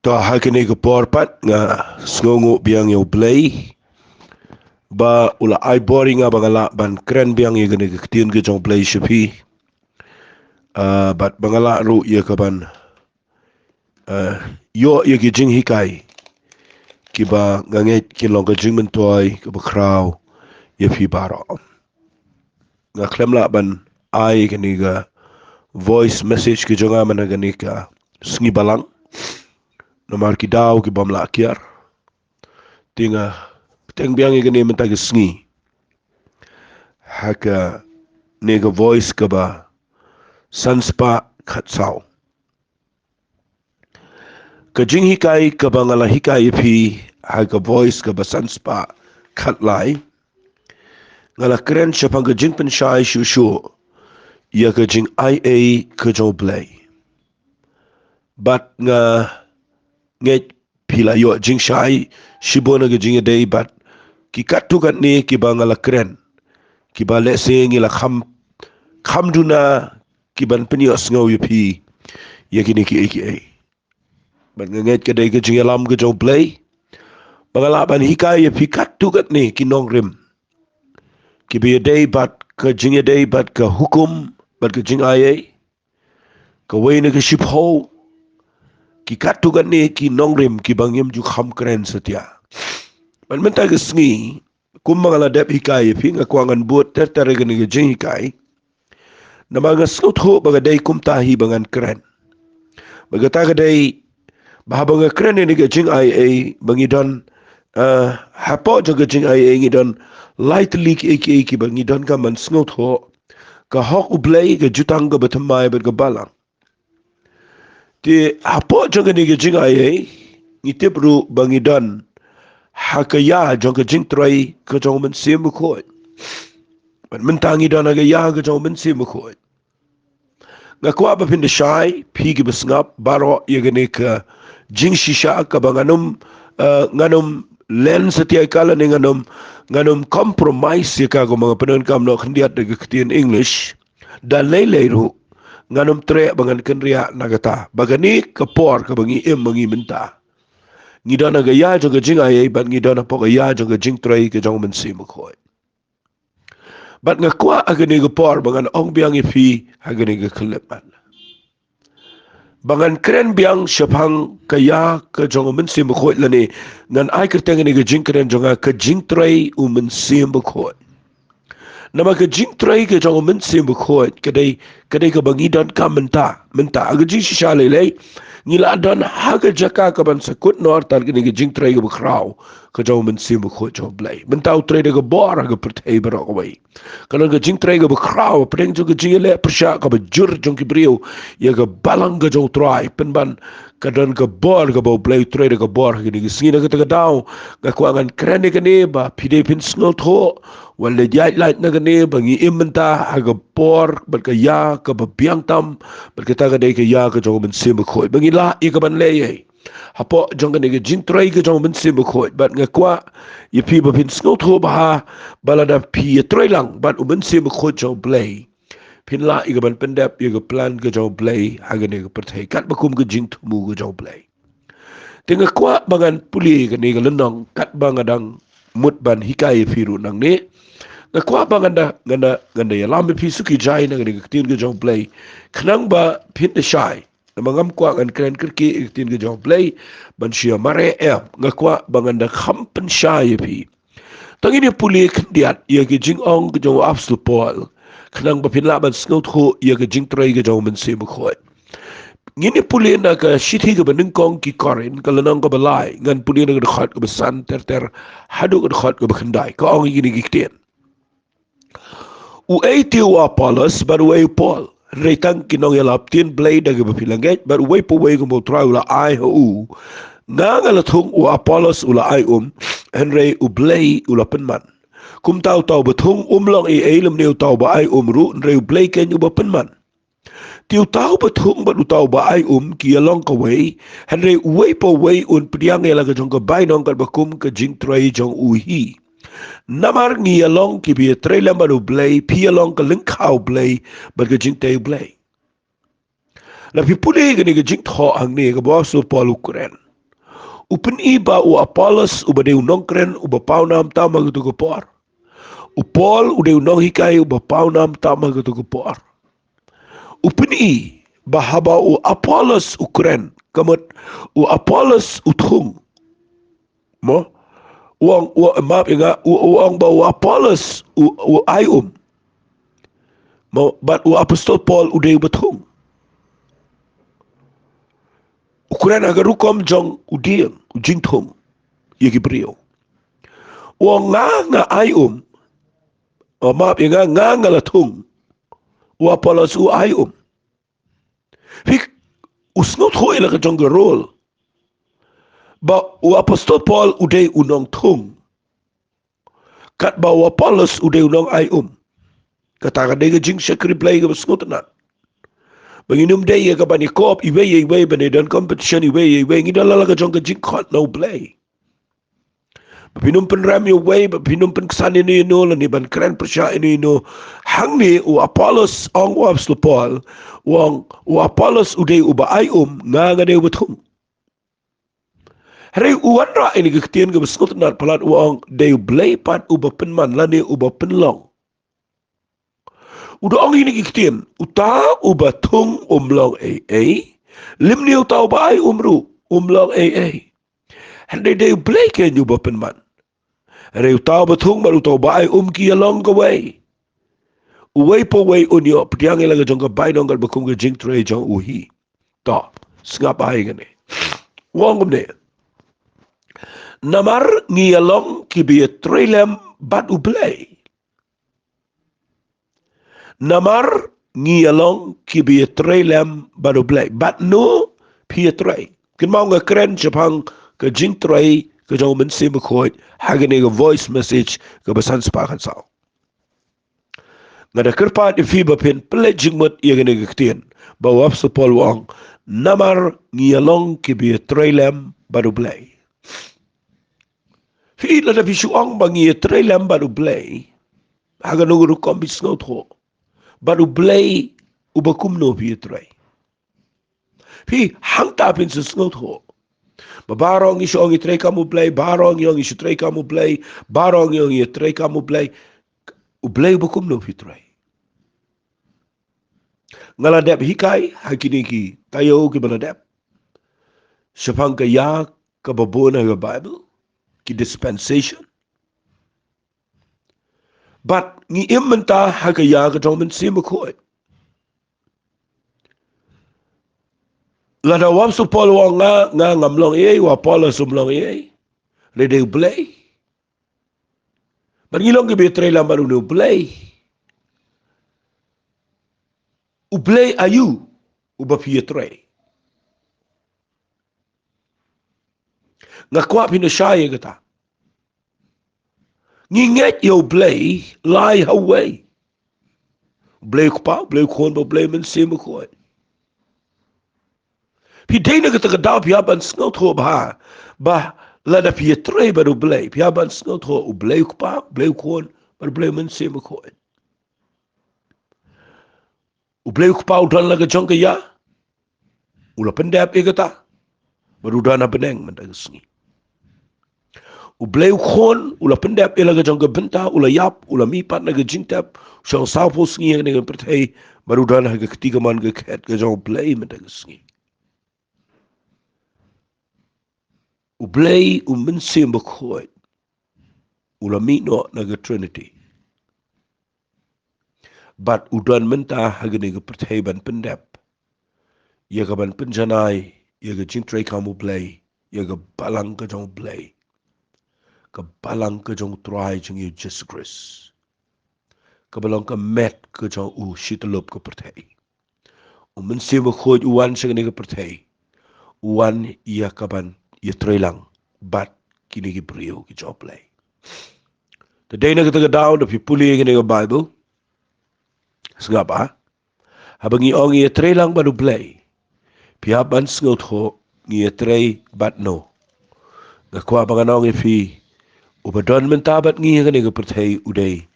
to hakene ke porpat nga sngongo biang yo play ba ula ai boring nga bangala ban kren biang ye gene ke tin ke jong play shipi bat bangala ru ye ka ban yo ye ke jing hikai ki ba ngange ki long ke jing men toy ke ba kraw ye phi baro nga klemla ban ai gene ga voice message ke jonga mana gane ka sngi balang nomar ki daw ki bamla kiar tinga teng biang ye gane menta ke sngi haka nega voice ka ba sanspa khatsao ka jing hikai ka bangala hikai phi haka voice ka ba sanspa khatlai ngala kren chapang ka jing pen shai shu shu ya ka jing ia ka jo play bat nga nge pila yo jing shai shibona ka jing day bat ki katu kat ni ki bangala kren ki ba le se ngi la kham duna ki ban penios ngau yupi yakini ki aka ban nget ke dai ke jingalam ke jo play bangala ban hikai yupi katu kat ni ki nong rim ki be dai bat ke jinga dai bat ke hukum bat ke jing ia ke wei ne ke ship ho ki katu kat ni ki nong rim ki bangim ju kham kren setia ban menta ke sngi kum bangala dep hikai yupi ngakwangan buat ter ke ni ke jing hikai namaga snut ho baga dai kum tahi bangan keren baga taga dai bahabanga keren ni ga jing ia bangi don hapo joga jing ia ngi don light leak ki bangi don ka man snut ho ka hok ublay ga jutang ga batamai baga balang ti hapo joga ni ga jing ia ngi tibru bangi don hakaya joga jingtrei ka jong Mynsiem ko man mentangi don aga ya ga jong Mynsiem ko nga kwa ba pinda shai pigi besngap baro yegene ka jing shisha ka banganum nganum len setia kala ni nganum compromise ya ka ko mga penon kam no khndiat de ktin english dan lele ru nganum tre bangan kenria nagata bagani ka por ka bangi bangi menta ngidana ga ya jo ga jing ai ban ngidana po ga ya jo ga jing tre ka jong Mynsiem ko bat nga kwa agani ga por bangan ong biang ifi agani ga klepan bangan keren biang shapang kaya ka jong Mynsiem ko lani ngan ai kerteng ni ga jing keren jonga ka jing trei Mynsiem ko nama ka jing trei ka jong Mynsiem ko kadai ka bangi don ka menta aga jing shale le ngila don haga jaka ka ban sakut nor tar ni ga jing trei ga kraw ka jong Mynsiem ko jo blai menta utre de ga bor ga pertei bro wai kana ga jing trei ga kraw preng jo ga jing le persha ka ba jur jong ki brio ya ga balang ga jo trai pen ban kadon ga bor ga bo blai tre de ga bor ga ni sina ga ta daw ga kwangan krene ga ne ba pide pin snot ho wala jai light na ga ne ba ngi imenta ga bor ba ka ya ka ba biang tam ba ka ta ga de ka ya ga jong Mynsiem ko ba ngi la i ga ban le ye hapo jong ga jing trei ga jong Mynsiem ko ba nga kwa ye pi ba pin snot ho ba balada pi trei lang ba Mynsiem ko jong blai pin la i ga ban pendap i ga plan ga jong blai ha ga ne ga perthei kat ba kum ga jing mu ga jong blai tinga kwa bangan puli ga ne ga lenong kat bangadang mut ban hikai firu nang ne nga kwa banganda ganda ya lambe pi suki jai na ga ne ga tin ga jong blai khnang ba pin de shai na mangam kwa ngan kren kirki tin ga jong blai ban shia mare nga kwa banganda khampen shai pi tangi ni puli khndiat ya ga jing ong ga jong absol pol khnang ba pin la ban snot ho ya ga jing trei ga jong Mynsiem ko ngini puli na ka shithi ga baning kong ki korin ka lanang ka balai ngan puli na ga khat ka basan ter hadu ga khat ka bakhandai ka ong ngini gikten u ati wa polos baru ai pol retang kinong yalap tin blade ga bapilanget baru wai po wai go try ula ai hu nga la thung u polos ula ai henry u blay ula penman kum tau bathung long ai lam neu tau ba ai ru re blay ken u penman tiu tau bathung ba tau ba ai ki along ka wei henry wei po wei un priang ela ga jong ka bai nong ka bakum ka jing trei jong u hi namar ngi along ki bi trei lamba do blay pi along ka link how blay ba ga jing blay la pi puli ga ni ga jing tho ang ni ga bo so polu kuren Upen iba u Apollos u badeu nongkren u bapau nam tama gitu kepor. U Paul u deu nong hikai u bapau nam tama gitu kepor. Upen i bahaba u Apollos u kren kamat u Apollos u thung. Mo uang maaf ya uang ba u Apollos u ayum. Mo but u apostol Paul u deu bathung. Ukuran agar rukom jong udiang, ujingtong, yagi brio. O nga ayum, o maap nga latung, o apalas u ayum. Hik, usnot ho ila ka jong rol. Ba o apostol Paul uday unong tung. Kat ba o apalas uday unong ayum. Katakan day ka jing syakri play ka basnot na. Banginum day ka ba ni kop, iwe ba ni dan competition, iwe, ngidalala ka jong ka jing kot no play. Pinumpen ram yung way, pinumpen kesan ini ni ban keren persya ini hang ni u Apollos ang u apostol Paul, u Apollos uday uba nga day betung. Hari uwan ra ini keketian ke besnut nar palat uang day blay pat uba penman lani uba penlong. Udah ang ini keketian, uta uba tung umlong limni uta uba ru umlong Hari day blay ken uba penman. Reu tau batung baru tau baai ki along the way. Uway po way unyo, pitiang ilaga jong ka bay nong bakung ka Jingtrei jong uhi. Ta, sngap ay gani. Wong ne. Namar ngi along ki biya trelem bat ublay. Namar ngi along ki biya trelem bat ublay. Bat no piya trey. Kin mau nga kren Japan ka Jingtrei ka jong Mynsiem Bakhuid hagani ga voice message ka basan sepakan sao. Ngada kerpat ifiba pin pledging mut iya gani ga ketien bawa apostol wang namar ngiyalong ki biya trelem baru blay. Fi la da bisu ang bangi trelem baru blay. Haga nunggu kombis ngot ho. Baru blay ubakum no biya trey. Fi hang tapin sa ngot ho. Barong isu ang itrei kamu play, barong yang isu trei kamu play, barong yang itrei kamu play, ublay bukum no fitrei. Ngaladep hikai hakini ki tayo ki baladep. Sepang ka ya kababona ga Bible ki dispensation. But ngi imenta hakaya ka jong Mynsiem Bakhuid. Lada wapsu Paul nga ngamlong wa Paul sumlong le de blay. Bangilong ke betre lam baru no blay. Ublay ayu uba pietre. Ngakwa pinasaya kata. Nginget yo blay lie away. Blay kupa, blay kon ba blay Mynsiem Bakhuid. Pidena kata kadaw piaban snot ho ba lada pietre baru blay piaban snot ho blay kupa blay kon baru blay Mynsiem Bakhuid. Ublay kupa udan laga jongka ya ula pendap ikata baru dana beneng mendagasngi. Ublay kon ula pendap ilaga jongka benta ula yap ula mipat naga jingtap syang sapo sngi dengan pertai baru dana haga ketiga man ga ket ga jong blay mendagasngi. Ublay Mynsiem Bakhuid ula mino naga Trinity. But udan menta hagani ga perthaiban pendap. Ya ga ban penjanai, ya ga Jingtrei kamu blay, ya ga balang ka jong blay. Ka balang ka jong try jong you Jesus Christ. Ka balang ka met ka jong shitalup ka perthai. Mynsiem Bakhuid uwan sa gani ga perthai. Uwan ya kaban ya trelang bat kini gi brio ki jong blay. Today na kita ga down if you puli gani ga Bible. Sengapa? Habang iong ia trei lang baru blay. Pihaban sengot ho ia trei bat no. Ngakwa banganong ifi ubadon mentabat ngi ngani pertai uday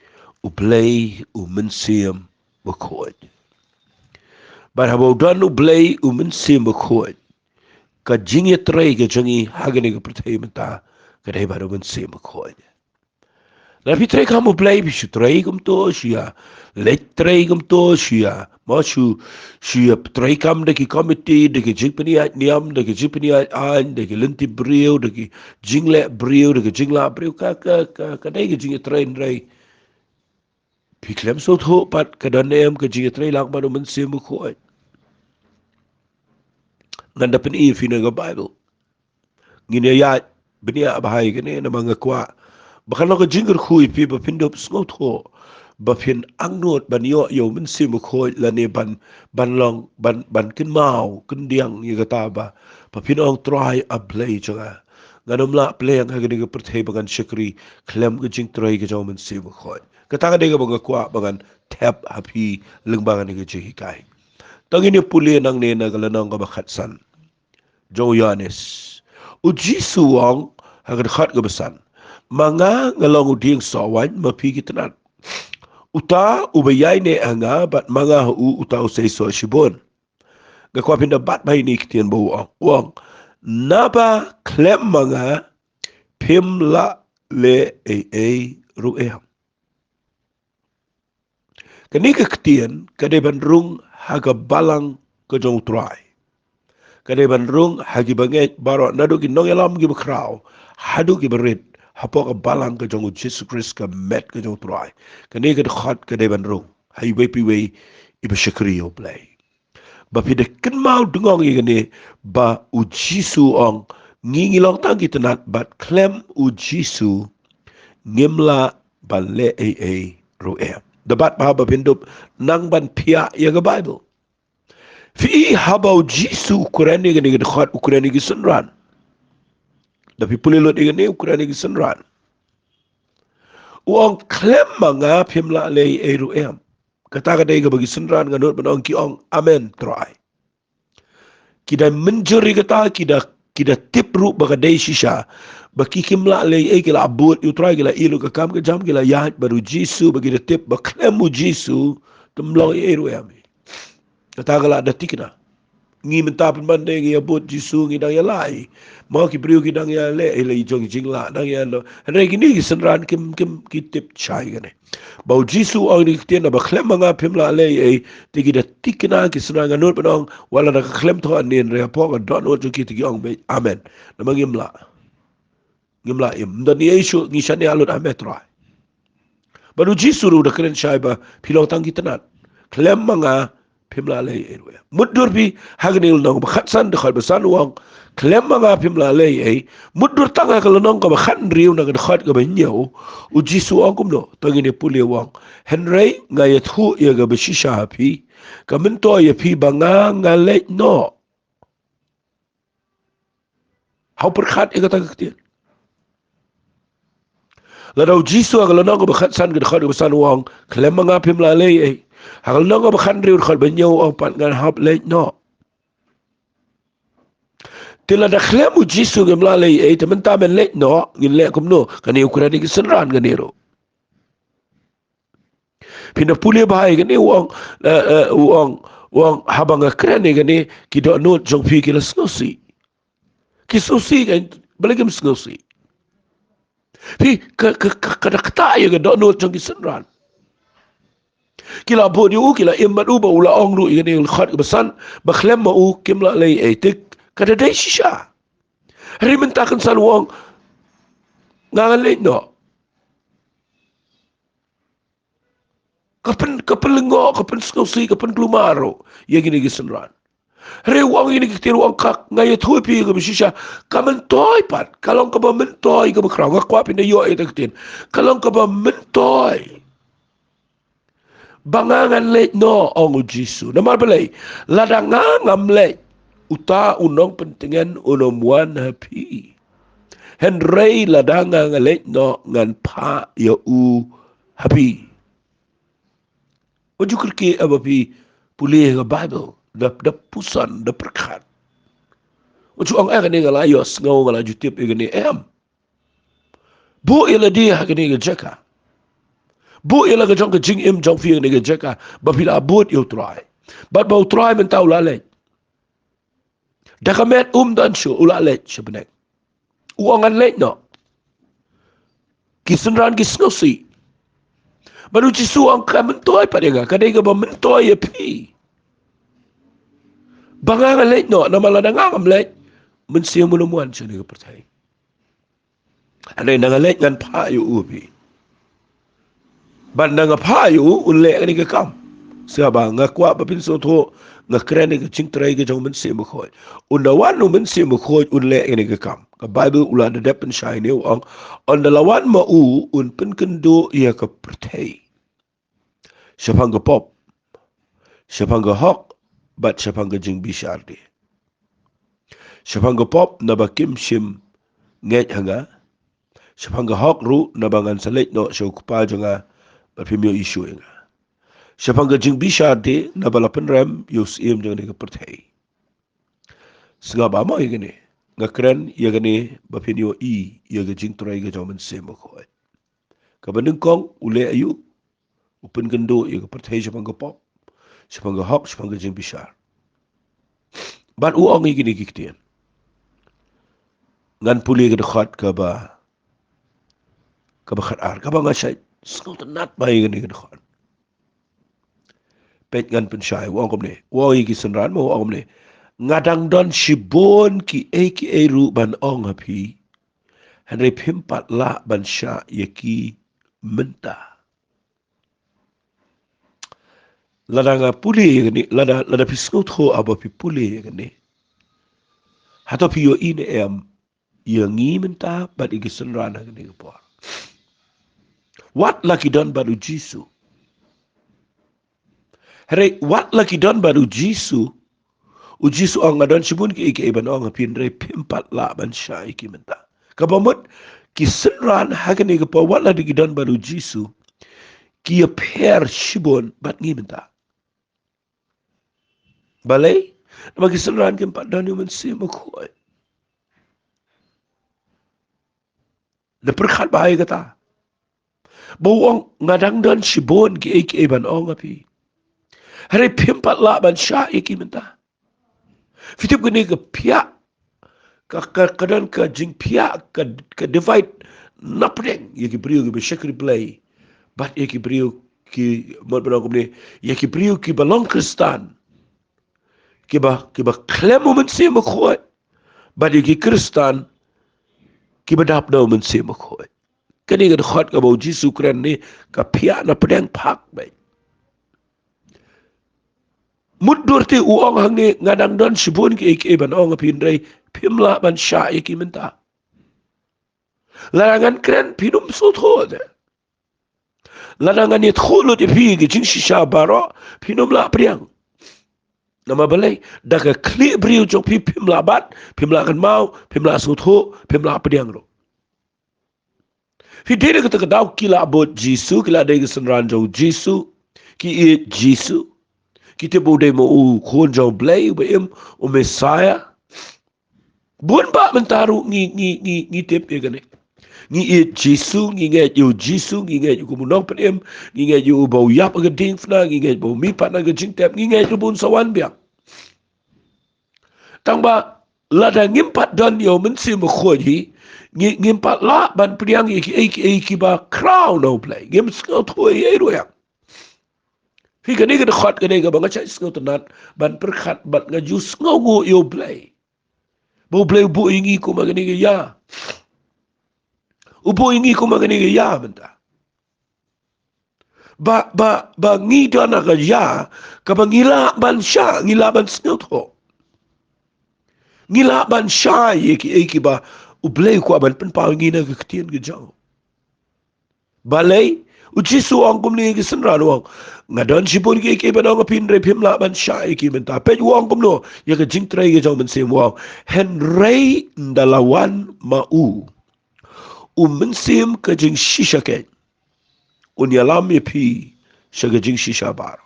ublay Mynsiem Bakhuid. But habang don ublay Mynsiem Bakhuid ka Jingtrei ka jangi hagani ka pertai menta ka dai baru Mynsiem Bakhuid. Tapi trei kamu play bisu trei kum to sia, let trei kum to sia, masu sia trei kam deki committee deki jingpeni at niam deki jingpeni at an deki lenti brio deki jingle brio deki jingla brio ka dai ke jing trei rei. Piklem so tho pat ka danem ka jing trei lang baru Mynsiem Bakhuid. Nganda pen I fina ga Bible. Ngine ya benia bahai kene na mga kwa. Bahkan ako jingger kui pi ba pindop sngot ho. Ba pin angnot ban yo Mynsiem Bakhuid la ne ban long ban kin mau kin diang ye kata ba. Ba pin ong try a play jaga. Nganom la play ang hagani ga perthai bagan shikri klem ga Jingtrei ga Mynsiem Bakhuid. Kata ga de ga mga kwa bagan tap happy lengbangan ga jihi kai. Tangini puli nang ne na galanang ga bakhatsan. Joyanes. Uji suwang hagan khat ga besan. Manga ngalong uding sawan mapigi tenan. Uta ubayay ne anga bat manga uta usay so shibon. Gakwa pinda bat bay ni kitian bawang. Wang naba klem manga pimla le ru'eh. Kanika kitian kadeban rung haga balang kajong try. Kadeban rung hagi banget baro nadu ki nong elam gi bakraw. Hadu ki berit. Hapok balang ke jong Jesus Christ ka met ke jong try. Kani ke khat ke deban rung. Hai we pi we iba shakri o play. Ba pi de ken mau dungong i gani ba u Jisu ong ngingi long tang ki tenat bat klem u Jisu ngimla ba le ru'e. Dapat ba pindup nang ban pia ya ga Bible. Fi haba u Jisu Qurani gani khat Qurani ki sunran. Tapi pulih lot dengan ni ukuran ini senran. Uang klem manga pimla lei ru'em. Kata kata iga bagi senran nganut benong ki ong amen try. Kita menjuri kata kita tip ru bagadai shisha. Baki kimla lei kila abut yu try kila ilu kakam ke jam kila yahat baru Jisu bagi tip baklemu Jisu temlong ru'em. Kata kala ada tikna. Ngi menta pemande ngi abot Jisu ngi dang ya lai mau ki priu ki dang ya le ile jong jingla dang ya lo re gini ki senran kim ki tip chai gane bau Jisu ang ni tien ba klem nga pimla le tigi da tikna ki senran nganut benong wala da klem to anin re po ga don o ki tigi ong be amen na mangimla ngimla im dan ye shu ngi shani alot ametra baru Jisu ru da kren chai ba pilong tang kitanat klem nga pimla lei mudur bi hagnil nong bakhatsan de khalbasan wang klem nga pimla lei mudur tanga kal nong ka bakhan riu na khat ka banyo u Jisu angum no tangini puli wang henry nga yathu ya ga bishisha pi kaminto ya pi banga nga le no how perkhat e kata ktian la daw Jisu kal nong ka bakhatsan ka khat ka basan wang klem nga pimla lei Hakal nong ba khan riu khal banyo ang pat ngan hap le no. Tila da khlemu Jisu ngam la le temen ta men le no ngin le kum no kani ukuran ni senran ganero. Pina puli bahai gani wang habang kren ni gani ki do no jong pi ki la snosi. Ki sosi kan belegem snosi. Pi kada kata ya ga do no jong ki senran. Kila bod yu kila immat u ba ula ong ru igani khat besan bakhlem ma u kimla lei tik kada dai shisha hari mentakan san wong ngangan lei no kapan lengo kapan skosi kapan klumaro ya gini gisenran hari wong ini kitir wong kak ngaya thupi ga shisha kamen toy pat kalong ka ba men toy ka bakrang kwa pin yo tin kalong ka ba men toy bangangan le no ong Jisu. Nama balai ladanga ngam le uta unong pentingan unomuan happy. Henry ladanga ngale no ngan pa ya u happy. Oju kerki abapi pulih ke Bible da pusan da perkat. Oju ang ni ngalayos ngau ngalaju tip igani Bu ila dia gani jaka. Bu ila jong ke jing im jong fi ni jaka ba pila abut you try but ba try men tau la le Dakamet dan syu ula let sebenek. Uangan let no. Kisenran kisnosi. Baru jisu ang kamentoi pada nga. Kadai ka ba mentoi ya pi. Bangang let no. Nama ladang ang let. Mynsiem munamuan siya ni percaya. Anay nangalet ngan payo ubi. Ban nga payo unle ni ka kam. Siapa ngakwa papinso to ngakren ni Jingtrei ke jong Mynsiem Bakhuid. Unawan no Mynsiem Bakhuid unle ni ka kam. Ka Bible ulah da depen shai ni ang on lawan ma un pen kendo ia ka percaya. Siapa nga pop. Siapa nga hok bat siapa nga jing bishar di. Siapa nga pop na bakim sim nget hanga. Siapa nga hok ru na bangan salit no siya kupa nga berpimio isu nga. Siapa nga jing bishar di na balapan rem yus iem jangan ni percaya. Sengah bama ya gini. Nga keren ya gini berpimio ya ga Jingtrei ga jong Mynsiem Bakhuid. Kabanding kong ule ayu upen kendo ya ga percaya siapa nga pop. Siapa nga hok siapa nga jing bishar. Ban uang ya gini kiktian. Ngan puli ga dekat ka ba khatar ka ba nga siya sengau tenat ba ya gini ga dekat. Pet ngan pensyai uang kom ni. Uang ya kisenran mo uang kom ni. Ngadang don shibon ki ru ban ong hapi. Henry pimpat la ban sya yaki menta. Lada nga puli ya gini. Lada pisngot ho aba pi puli ya gini. Hato pi yo ini yang ngi menta bat ikisenran ha gini po. What laki don baru Jisu. Hei, what laki don baru Jisu. Jisu ang ngadon sibun ki iban ong hapin rei pimpat la ban sya iki menta. Kabamut kisenran ha gini po what laki don baru Jisu. Ki per sibun bat ngi menta. Balai, nama kisenran ki empat dan Mynsiem Bakhuid. Na perkhat bahaya kata. Bawang ngadang dan sibon ki ban ong hapi. Hari pimpat la ban sya iki menta. Fitip gini ke pihak kadang ke jing pihak ke divide napdeng ya ki beriu ki besyakri play. Bat ya ki beriu ki mod benang ni ya ki beriu ki balong Kristan. Ki ba klem Mynsiem Bakhuid. Bat ya ki Kristan ki badap na Mynsiem Bakhuid. Kani ka dekat ka bau Jisu keren ni ka pihak napdeng pak baik. Mudur ti uang hang ni ngadang don sibun ki ban ong apin rei pimla ban sya iki menta. Larangan keren pinum sotho de. Larangan ni tholo ti pi ki jing shisha baro pinum la priang. Nama balai daga kli briu jong pi pimla bat, pimla kan mau, pimla sotho, pimla priang ro. Fi dere kata kadau kila abot Jisu, kila dega senran jong Jisu, ki i Jisu. Kita boleh mau konjau belai ubem o Messiah. Bun ba mentaru ngi tip ya gane. Ngi it Jisu ngi ngai yo Jisu ngi ngai yo kumunong pedem ngi ngai yo bau yap aga ding fna ngi ngai bau mi pat na ga jingtep ngi ngai yo bun sawan biang. Tang ba lada ngimpat dan yo Mynsiem Bakhuid hi ngimpat la ban priang iki ba crown no play. Ngim skau thoi ye ro yang. Hi kani ka dekat kani ka banga cai sengau tenat ban perkhat bat ngaju sengau ngo yo play. Bau play bu ingi ko magani ka ya. Ubo ingi ko magani ka ya benta. Ba ngi dana ka ya ka bangila ban sya ngila ban sengau tho. Ngila ban sya iki ba ublay ko ban penpau ngi na ka ketien ka jauh. Balai Jisu ang kumni ki senra wang ngadon sipun ki ban ong pin re pimla ban sya ki menta pe wang kumno ya ka Jingtrei ki jong Mynsiem wang henrei ndalawan mau Mynsiem ka jing shisha ke unyalam ye pi sya ka jing shisha bar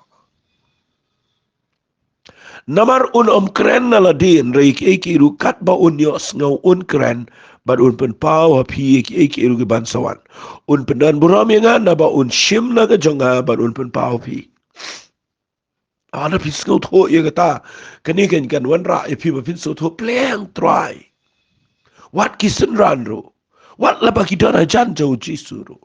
namar kren na ladin re ki ru kat ba unyos ngau kren ban pen pau hapi ki ru ki ban sawan pendan buram yang na ba shim na ka jonga ban pen pau pi Ana pisngo tho ye kata kani kan wan ra e pi pin so tho pleng try wat kisun ranro wat la bakidara jan jo jisuro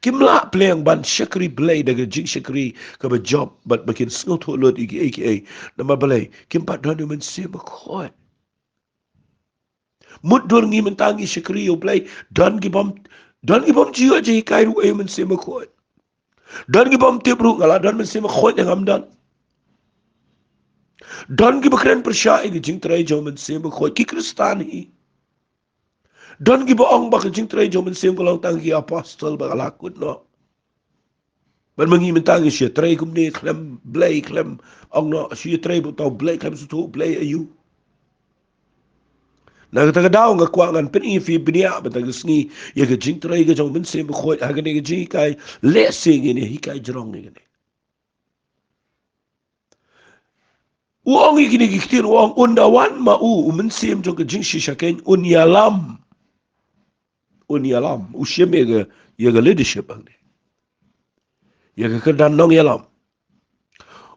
kimla pleng ban shakri blay daga jing shakri ka ba job but bakin snow tho lot igi aka na mabalay kim pa don men se ma khoi mud dor ngi men tangi shakri yo blay don gi bom jiyo je kai ru e men se ma khoi don gi bom tebru ngala don men se ma khoi ngam don gi bakren persha igi jingtrei jo men se ma khoi ki kristan hi don gi ba ong ba jingtrei jo men se ma long tangi apostle ba la kut no ban mangi mentang is je trei kom ne klem blay klem ong no as je trei bo tau blay klem so blay ayu na ga ta daw nga kwa ngan pen i fi binia ba ta sngi ye ga jing trei ga jong ben se bo khoi ha ga ne ga ji kai le se ngi ne hi kai jrong ngi ne u ong i ni gi ktir u ong unda wan ma u men se jong ga jing shi shaken un yalam u sheme ga ye ga leadership bang ne ye ga ka dan nong yalam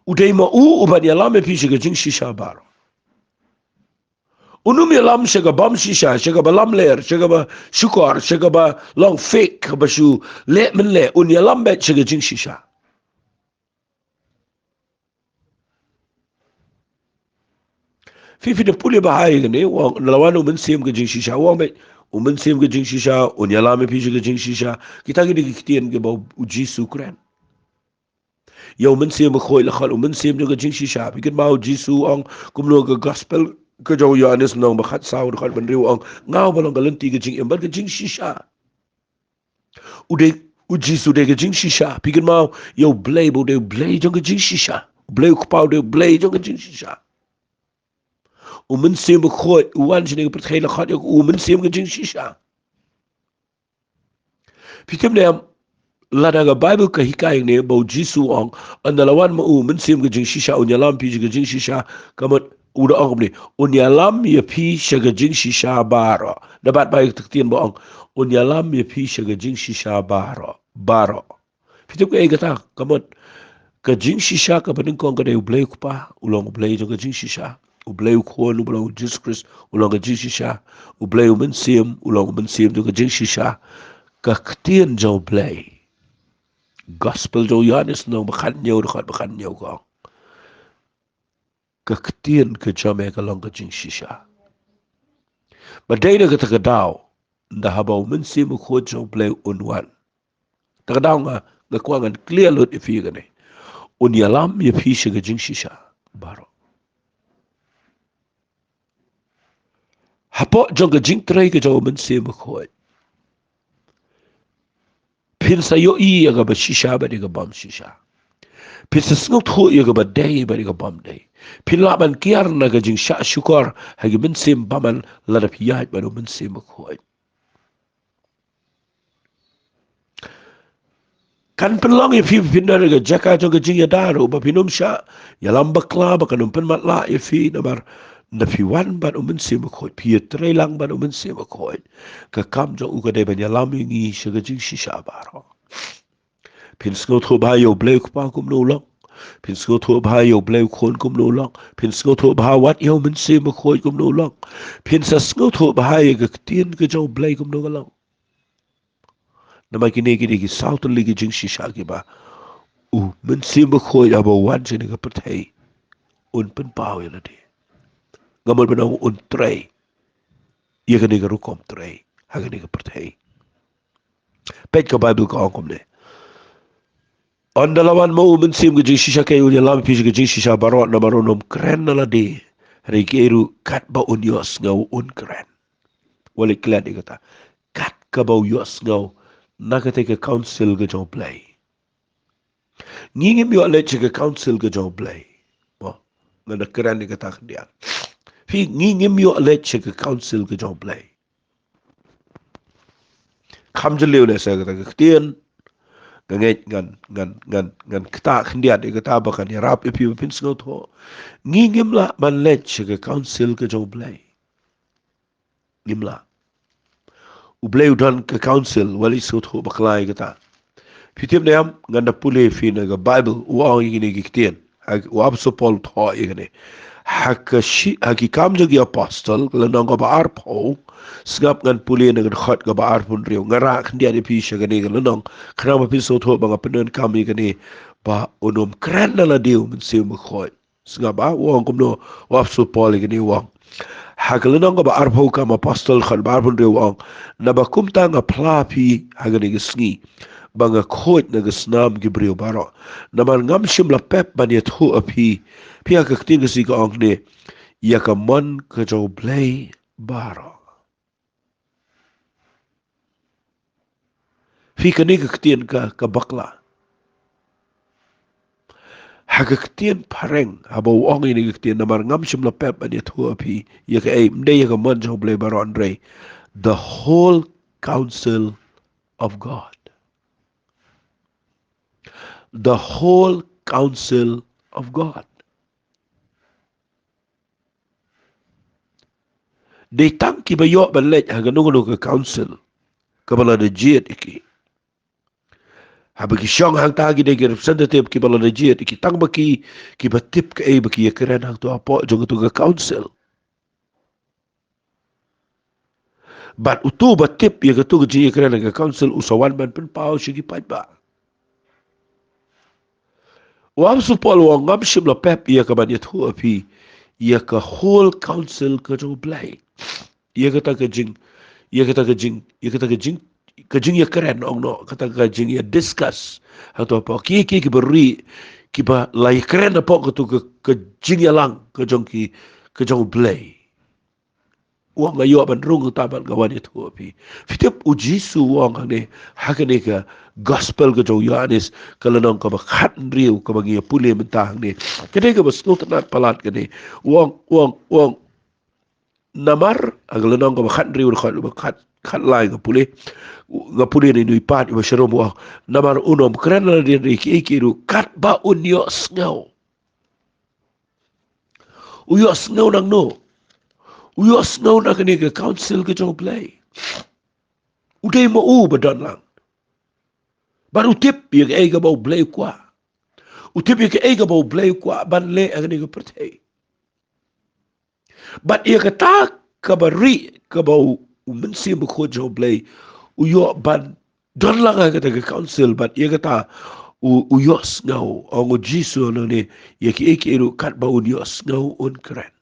u dei ma u ban yalam e pi shi ga jing shi sha bar unum yalam shaga bam shisha shaga balam ler shaga ba shukar shaga ba long fake ba shu le men le un yalam bet shaga jing shisha fi de puli ba hai ne wa lawan men sim ga jing shisha wa bet men sim ga jing shisha un yalam pi shaga jing shisha kita ga dik tien ga ba uji sukran yo men sim khoi la khal men sim ga jing shisha bi kan ma uji su ong kum no ga gospel ka jo yanis no ba khat saud khat ban riu ong ngao ba long ga lenti ga jing embar ga jing shisha ude uji su de ga jing shisha pigen mau yo blay bo de blay jong ga jing shisha blay ku pau de blay jong ga jing shisha u men sim bo khoi u wan jine ga prthela khat yo u men sim ga jing shisha pitem ne lada ga bible ka hikai ne bo jisu ong andalawan ma u men sim ga jing shisha u nyalam pi ga jing shisha kamat uda ong ne unyalam ye pi shaga jing shisha baro dabat bai taktien bo ong unyalam ye pi shaga jing shisha baro pitu ko egata kamot ka jing shisha ka banin ko ngade ublay ko pa ulong ublay jo ka jing shisha ublay ko no ulong Jesus Christ ulong ka jing shisha ublay umensim ulong umensim jo ka jing shisha ka ktien jo blay gospel jo yanis no bakhan nyaw ko ka ktien ka jame ka long ka jing shisha badai ka ta daw da haba umensim ko jo blay unwan ta daw nga kwa ngan clear lot ifi gane un yalam ye pi shiga jing shisha baro hapo jonga jingtrei ga jo men se ma khoi pin sa yo I ga ba shisha ba ga bam shisha pin sa snot kho ga ba dai ba ga bam dai pin la ban kiar na ga jing sha shukar ha ga men se baman la da piya ba men se ma khoi kan penlong ye fi pinda ga jaka jo ga jing ya daro ba pinum sha ya lamba kla ba kanum pen mat la ye fi na bar na fi wan ba men se ma khoi pi tre lang ba men se ma khoi ka kam jo u ga de ba ya lam ngi shi ga jing shisha baro pin sko tho ba yo blay ko pa kum no long pin sko tho ba yo blay khon kum no long pin sko tho ba wat yo men se ma khoi kum no long pin sa sko tho ba ye ga tien ga jo blay kum no long na ma ki ne ki south li ki jing shisha ki ba u men se ma khoi ya ba wan se ne ga pathai un pen pao ya de ngamol ba no un trei ye ga ne ga rukom trei ha ga ne ga pathai pet ka bible ko kom ne Andalawan mo men sim ga jing shisha kay unya lam pi ga jing shisha barot na maronom kren na la de regeru kat ba unyos ngau un kren wali klad igata kat ka ba unyos ngau nakate ka council ga jong play ngingim yo le ga council ga jong play mo na kren igata khdian fi ngingim yo le ga council ga jong play khamjele le sa ga khdian ngan kita khniat de kata bakan ya rap ipi pin sngo tho ngim la man let ga council ka jo blay ngimla u blay udan ka council wali so tho baklai kata pitim ne am ngan da pule fi na ga bible wa ngi ni gikten Apostol Paul tho igane haki kam jogi apostol lanong ka baar po sngap ngan puli ngan khot ka baar pun riu ngara khndia de pi shagane lanong khna ma pi so tho banga penen kam igane ba unum kran la diu min siu ma khot sngap ba wong kumno apostol Paul igane wong hagalanong ka baar po kam apostol khan baar pun riu wong na ba kumta nga plapi hagane gisngi banga khot na gisnam gibriu baro naman ngam shim la pep ban yet hu api pia ka ktin si ka ongne ya ka mon ka jo blay baro fi ka ni ka ktin ka bakla ha ka ktin pareng abo ongi ni ka ktin naman ngam shim la pep ban yet hu api ya ka ay mde ya ka mon jo blay baro andre the whole counsel of God, the whole counsel of God. They tang ki ba yo ban lech ha ganung ka council ka bala de jet iki ha ba ki shong hang ta gi de representative ki bala de jet iki tang ba ki ba tip ka e ba ki kren hang to apo jong to ka council but utu ba tip ye ka tu ji kren ka council usawan ban pen pau shi ki pa ba wa su pol wa ngam shim la pep ye ka ban ye thu api ye ka whole council ka jo play ye ka ta ka jing ye ka ta ka jing ye ka ta ka jing ka jing ye keren ong no ka ta ka jing ye discuss ha to pa ki beri ki ba lai keren po ka tu ka jing ye lang ka jong play wong ayo ban rung ta ban ga wani to pi fitep uji su wong ne ha ka ne ka gospel ka jo Yohanes ka lanong ka ba khat riu ka ba ngi pule mentang ne ka ne ka ba snut na palat ka ne wong namar aglanong ka ba khat riu ka khat lai ka pule nga puli ni nui pat iba sharom wa namar unom kren na din ri ki ru kat ba unyo sngaw uyo sngaw nang no uyo sngaw na kani ka council ka jong play uday mo u ba don lang bar utip ye ka ega ba play kwa utip ye ka ega ba play kwa ban le agani ka pertay but ye ka ta ka ba ri ka ba Mynsiem ko jong play uyo ban don lang aga ka council but ye ka ta uyos ngau ang jisu no ni yaki ikiru kat ba uyos ngau un kren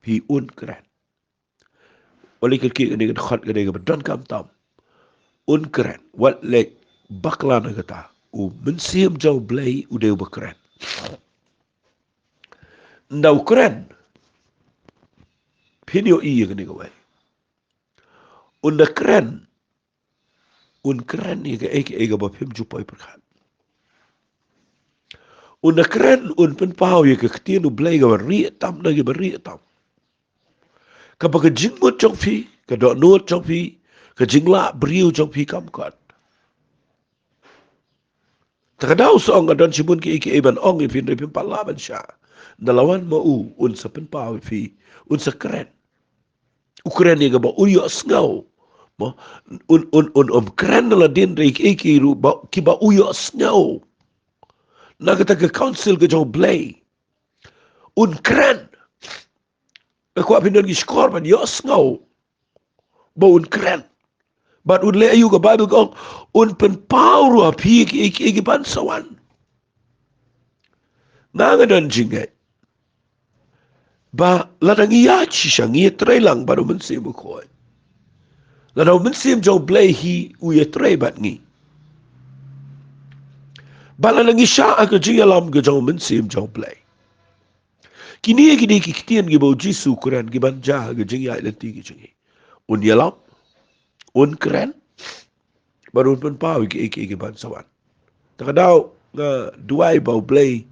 hi un kren oli ki ni khat ga ga don kam tam un kren wat le bakla na gata Mynsiem jaw blay u de ba kren ndaw kren pinyo i ga ni ga wai un kren ni ga ba pim ju poi per khat un kren un pen pau ye ka ktinu blay ga ri tam na ga ri tam ka ba ka jing mo chong phi ka do no chong phi ka jing la briu chong phi kam kat ta daw so ang don sibun ki iban ong i fin pin palaban sha dalawan mo un sa pen pau phi un sa kren ukren ni ga ba uyo sngaw mo un kren la din re ki ru ba ki ba uyo sngaw na ka council ga jo blay un kren ko apin gi skor ban yo sngaw ba un kren but un le ayu ga bible gong un pen pauru api ki ban sawan nga don jinge ba ladang iya chi sha ngi trelang ba Mynsiem ko la Mynsiem jo blay hi u ye tre bat ngi ba ladang isha ak jingalam ga jo Mynsiem jo blay kini ki kitien gi bo jisu kuran gi ban ja ga jingya ile ti gi jingi un yalam un kren baru pun pau ki ban sawan takadaw nga duai ba blay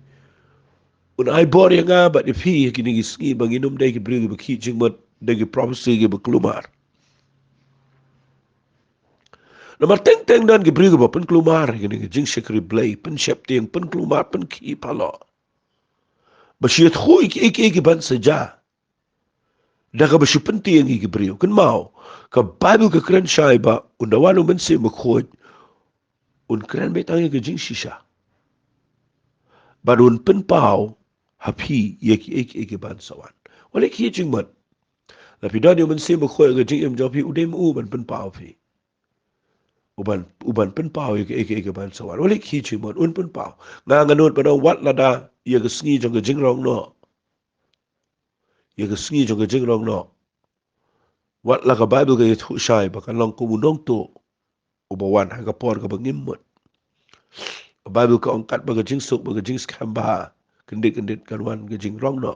un ai bor nga but if he kini ski banginum de ki bring ba ki jingmat de ki prophecy ki ba klumar na marteng teng dan ki bring ba pen klumar kini jing shikri blay pen shep teng pen klumar pen ki palo ba shiet khu ki ban saja da ka ba shi pen teng ki bring kun mau ka bible ka kren shai ba un da wanu Mynsiem khoj un kren be tang ki jing shisha banun pen pau hapi ye ki ban sawan wale ki jing mat la pi dan yo men sim ko ga jing em jo pi udem u ban pen pau pi uban pen pau ye ki ban sawan wale ki jing mat un pen pau nganut pa wat la da ye ga sngi jong ga jing rong no ye ga sngi jong ga jing rong no wat la ka bible ga thu shai ba kan long ko nong to ubawan ha ga por ga bangim mat bible ka ongkat ba ga jing suk ba ga jing skam ba kendit kan wan ga jing rong no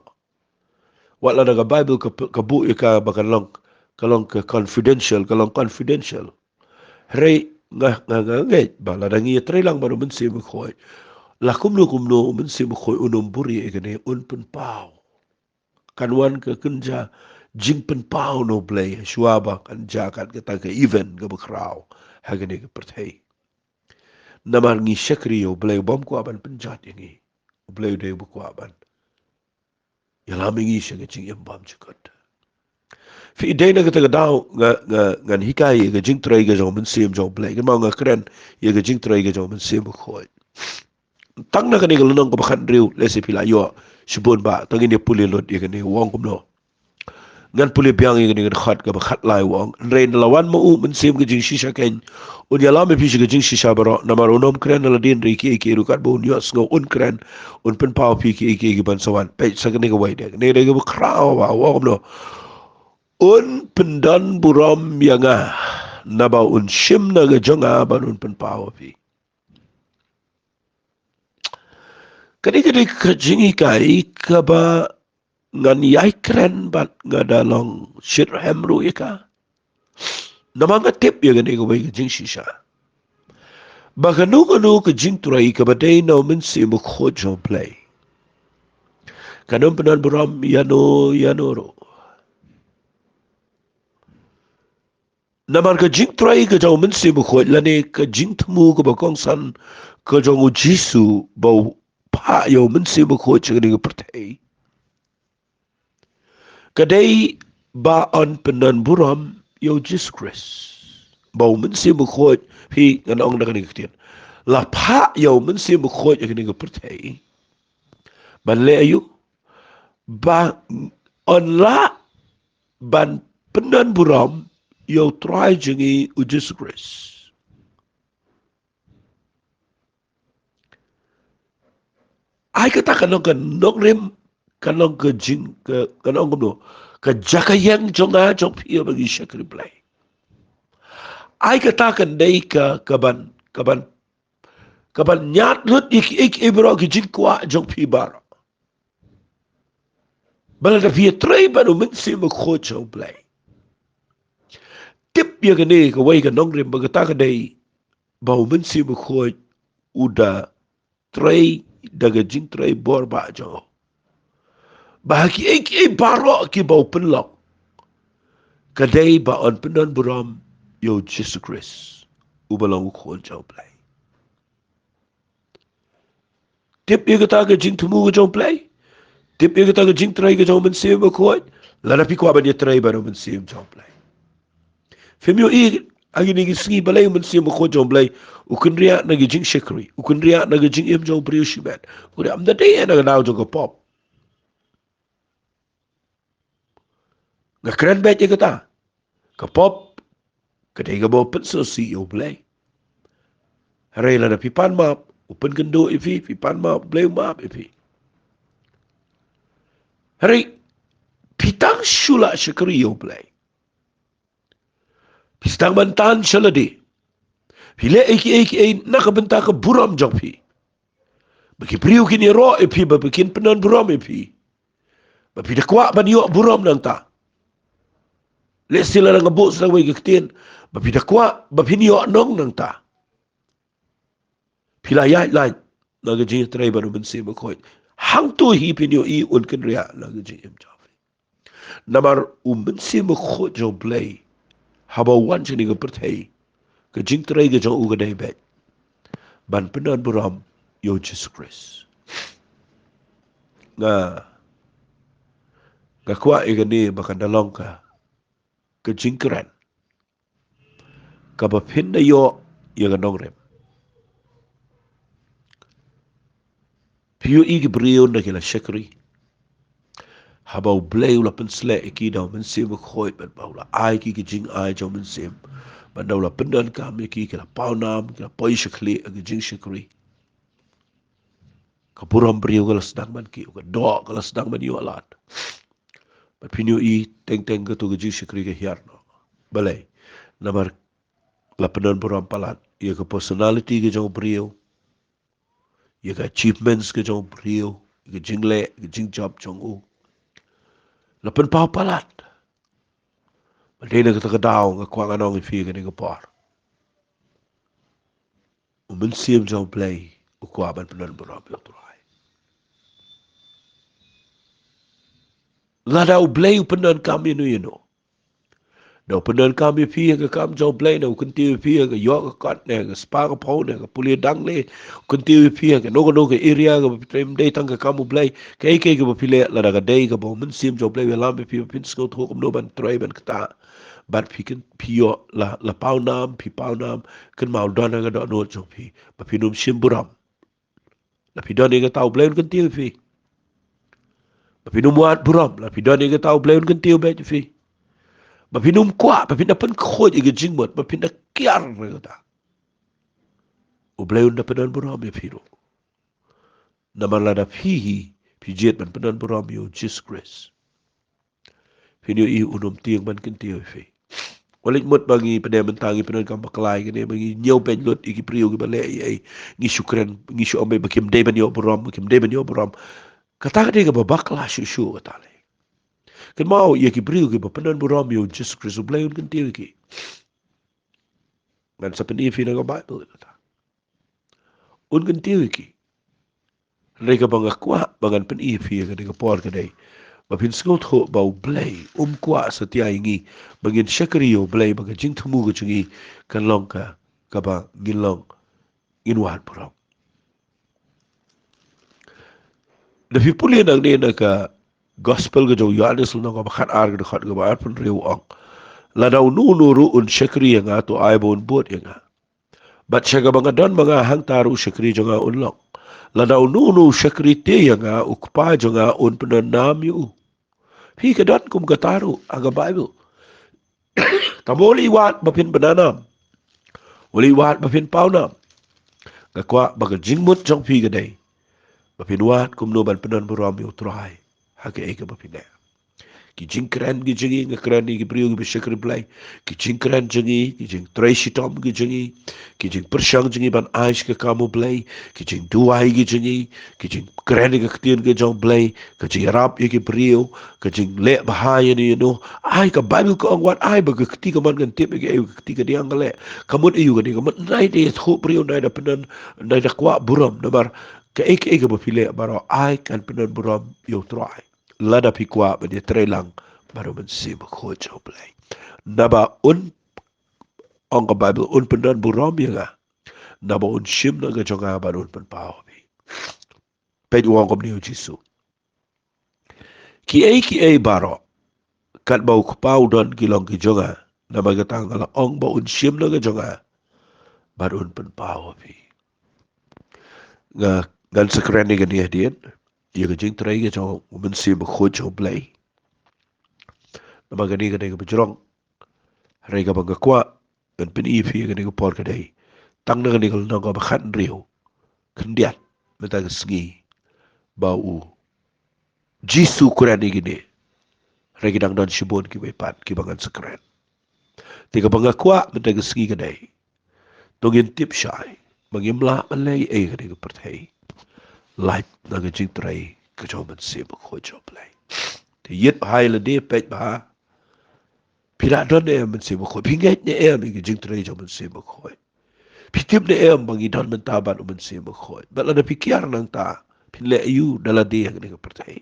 wat la da ga bible ka bu ye ka ba kan long ka confidential rei nge ba la da ngi tre lang ba no men sim khoi la kumno men sim khoi unum buri e ga ne un pen pau kan wan ka kunja jing pen pau no play shuaba kan ja kan ka ta ka event ga bakrao ha ga ne ka perthei namar ngi shakri yo play bom ko aban penjat ngi play de bu ko aban ya la mi ngi shaga jing yam bam chukot fi de na ka ta daw ngan hikai ga jing trai ga jo men sim jo play ga ma nga kren ye ga jing trai ga jo men sim khoi tang na ka ni ga lunong ko bakhan riu le se pila yo shibun ba tangi ne puli lot ye ga ni wong kum no ngan puli biang ye ni khat ka khat lai wong rein lawan mo u men sim ga jing shisha ken un ya la me pi ga jing shisha baro na mar unom kren la din ri ki ru kat bo nyo ngo un kren un pen pau pi ki ban sawan pe sa ga ni ga wai de ne de ga kraw wa wong no un pendan buram yanga naba un shim na ga jonga ban un pen pau pi kadi ka jingi kai ka ba ngan yai kren bat ngadalong shit hamru ika namanga tip ya gane ga bai ga jing shisha ba ka nu ka jing turai ka ba dai na min se mu khojo play kanum penan buram yano ro namar ka jing turai ka jaw min se mu khoj lane ka jing thmu ka ba kong san ka jaw jisu ba pa yo min se mu khoj ga ni ga perthei kadai ba on penan buram yo Jesus Christ bầu mình xem một khối thì ngân ông đã cái tiền là phá dầu mình xem một khối cái này cái thể bạn lẽ ayu ba on la ban penan buram yo try jengi u Jesus Christ ai kata kan nong rem kan nong ke jing kan nong no ka jakayang jonga jong pia bagi shakri play ai kata kan dei kaban nyat lut ik ibro ki jing kwa jong pi bar bala da pia trei banu min se mo kho jong play tip ya gane ka wai ka nong rem baga ta ka dei bau min se mo kho uda trei daga jing trei bor ba jo ba ki baro ki bau penlok ka dei ba on penon buram yo Jesus Christ ubalong kho jong play tip ya ta ka jing tumu jong play tip ya ta ka jing trei ka jong min se mo kho la na pi kwa ba ni trei ba no min se jong play Femio i agi ni gisngi balay mun si mo ko jom blay ukunria na gijing shikri ukunria na gijing im jom priyo shibat uri am da day na ganaw jong pop ga kren bet yagata ka pop ka day ga bo penso si yo blay haray la na pipan map upan kendo ifi pipan map blay map ifi haray pitang shula shikri yo blay pistang bantan shaladi pile eki nakabenta ka buram jong pi baki priyo kini ro ifi babikin penan buram ifi bapi dakwa ban yo buram nang ta le sila nang abos nang way gaktin bapi dakwa bapi ni yo nong nang ta pila ya lai naga jing tray banu ben se bakoy hang tu hi pin yo I un ken ria naga jing em jaw namar ben se bakho jo play haba wan chini ga perthei ka jing tray ga jo uga dai bet ban penan buram yo Jesus Christ nga ga kwa igani bakandalong ka jing kran ka ba pinda yo yaga nong rem Piu igi brio na kila shekri. Habau bleu la pensle iki daw Mynsiem khoi ban baula ai ki jing ai jo Mynsiem. Ban daw la pendan kam iki kila paunam kila poi shekli agi jing shekri. Kapuram brio kala sedang man ki ka do kala sedang man yu alat. Ban pinu I teng teng ka tu jing shekri ke hiar no. Balai namar la pendan puram palat ia ka personality ke jong brio. Ia ka achievements ke jong brio. Ia ka jing le, ia jing job jong u. La pen pau palat. Malena ka daw nga kwang anong I ka ni ka par. Mynsiem jong play u kwa ban penan buram yo trai. La da u play u penan kam you know. Da penan kam fi ka kam jong play na u kunti fi ka yo ka kat ne ka spa ka pau ne ka puli dang le kunti fi ka no ka area ka tem day tang ka kam u play ka ka pile la da ka day ka bo Mynsiem jong play la me fi pin sko to no ban trai ban kta. Bat pikin pio la pau nam pi pau nam kan mau dona ga do no jong pi pa pinum simburam la pi dona ga tau blain kan tiu fi pa pinum wat buram la pi dona ga tau blain kan tiu be fi pa pinum kwa pa pinda pen khoj ga jingmot pa pinda kiar ga ta u blain da pedan buram ya firo na malada fi pi jet ban pedan buram yo Jesus Christ finyo I unum tiang ban kan tiu fi Walik mut bagi pada mentangi penan kam baklai kene bagi nyau pen lot iki priu ki bale ai ngi syukran ngi syu ambe bakim de ban yo borom bakim de ban yo borom kata ka ba bakla syu kata le kan mau ye ki priu ki ba penan borom yo Jesus Christ blai un kan tiu ki man sa pen ifi na Bible kata un kan tiu ki rega banga kwa bangan pen ifi ka de por ka dei Bapin skot ho bau blay kwa satia ingi bangin shakriyo blay baga jing thumu go chungi kan long ka ba gilong inwat pura da fi puli nang ne na ka gospel go jo Yohanes no ka khat ar go khat go ba pun riu ong la dau nu ru un shakri nga to ai bon bot nga bat shaga banga don banga hang taru shakri jo nga un long la dau nu shakri te nga ukpa jo nga un pun nam yu Fi ka don kum ka taru aga Bible. Tamoli wat bapin banana. Wali wat bapin pauna. Ka kwa baga jingmut jong fi ka day. Bapin wat kum no ban penan buram yo try. Hake eka bapin na. Ki jingkran ki jingi nga kran ni ki priyo ki bishakri play. Ki jingkran jingi, ki jing Tracy Tom ki jingi, ki jing persyang jingi ban aish ka kamu play, ki jing duai ki jingi, ki jing kran ni ka ketien ka jong play, ka jing rap ki priyo, ka jing le bahaya ni you know. Ai ka Bible ka ang wat ai ba ka ketika man kan tip ki ayu ka ketika di ang le. Kamut ayu ka di kamut nai de ho priyo nai da penan nai da kwa buram nabar ka eka bapile baro ai kan penan buram yo try. Lada pikwa ba dia trelang baru Mynsiem khoi choplay naba un ong ka Bible un pendan buram ya ga naba un shim na ga jonga baru un pen pao bi pe wong kom ni jisu ki ai baro kat bau ku pau don ki long ki jonga naba ga tang la ong ba un shim na ga jonga baru un pen pao bi nga gan sakrani ga ni dien ye ga Jingtrei ga jo Mynsiem khoi choplay naba ga ni ga de ga bjrong rega banga kwa ben pen ifi ga ni ga por ka dei tang na ni kal nong ba khan riu khndiat meta ga sngi ba u jisu kurani gini regi dang don shibon ki be pat ki bangan sekren tiga banga kwa meta ga sngi ga dei dongin tip shai mangim la malai e ga ni ga perthei life na ga Jingtrei ka jo Mynsiem khoi jo play te yet hai la de pet ba pira don ne Mynsiem khoi pingai ne e mi ga Jingtrei jo Mynsiem khoi Pitip de em bagi don menta ban Mynsiem khoi bala na pikiar nang ta pinle ayu dala de ga ni ga perthei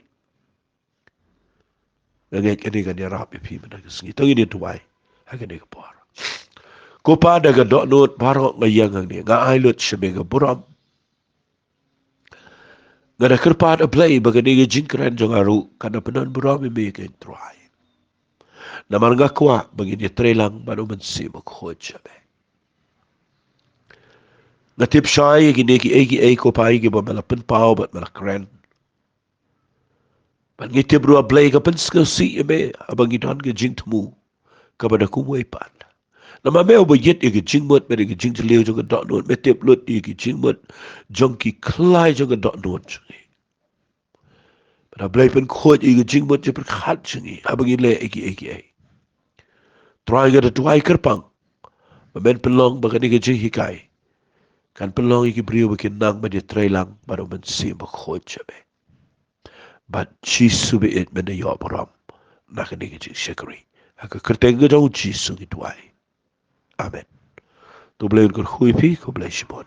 Nagay kani kani rap ipi managas ngito ini tuwai hagani kapar. Ko pa daga do not paro ngayang ang ni nga ailot siya buram. Nga nakarpat a play bagani nga jingkran jong aru kana penan buram imi kain tuwai. Naman nga kwa bagini trelang baru Mynsiem khoj siya be. Ngatip syai gini ki egi ko pai ki ba mela pen pau bat mela keren. Ban ngitip rua blay ka pen si me abang idon ke jing temu kepada kumui pan. Nama me obo yet ki jing mut me ki jing tliu jong dot not me tip lut ki jing mut jong ki klai jong dot not. Pada blay pen khot ki jing mut je per khat jengi abang ile egi ai. Try ga tuai kerpang. Men pelong bagani ke jing hikai. Kan pelong ki brio bikin nang ma dia trailang baru Mynsiem Bakhuid chabe. But Jisu be it mena yo baram nak ni ke shekari. Aka kerteng ga jong Jisu ki tuai. Amen. Tu boleh ikut hui pi, kau boleh sebut.